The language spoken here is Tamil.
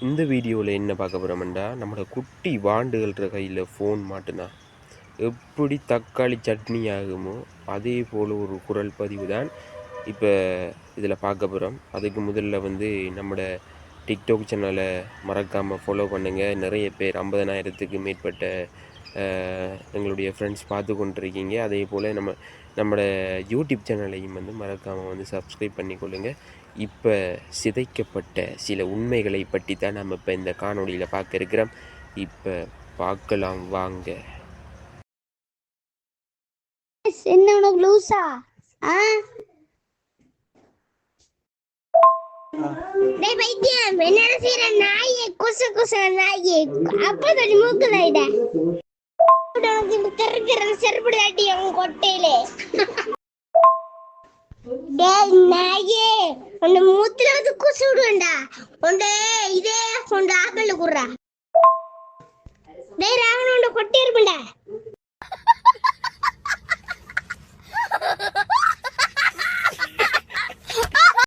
இந்த வீடியோவில் என்ன பார்க்க போகிறோம்டா, நம்மளோட குட்டி வாண்டுகள்ற கையில் ஃபோன் மாட்டுனா எப்படி தக்காளி சட்னி ஆகுமோ அதே போல் ஒரு குரல் பதிவு தான் இப்போ இதில் பார்க்க போகிறோம். அதுக்கு முதல்ல நம்மளோட டிக்டாக் சேனலை மறக்காமல் ஃபாலோ பண்ணுங்கள். நிறைய பேர் 50,000க்கு மேற்பட்ட எங்களுடைய ஃப்ரெண்ட்ஸ் பார்த்து கொண்டிருக்கீங்க. அதே போல் நம்மளோட யூடியூப் சேனலையும் மறக்காமல் சப்ஸ்கிரைப் பண்ணிக்கொள்ளுங்கள். இப்போ சிதைக்கப்பட்ட சில உண்மைகளை பற்றி தான் நம்ம இப்போ இந்த காணொலியில் பார்க்க இருக்கிறோம். இப்போ பார்க்கலாம் வாங்க. என்ன உனக்கு லூசா? டேய் பைத்தியம், என்ன செய்ற நாயே? குசு குசு நாயே, அப்ப தடி மூக்குல இட உனக்கு கருக்கிற செருப்புடி அடி அவன் கொட்டையிலே. டேய் நாயே, உன்னை மூத்துல வந்து குசு விடுவேன்டா. உண்டே இதே கொண்டு ஆக்கல குடுறா. டேய் ராவண உன்னை கொட்டி இருப்பேன்டா.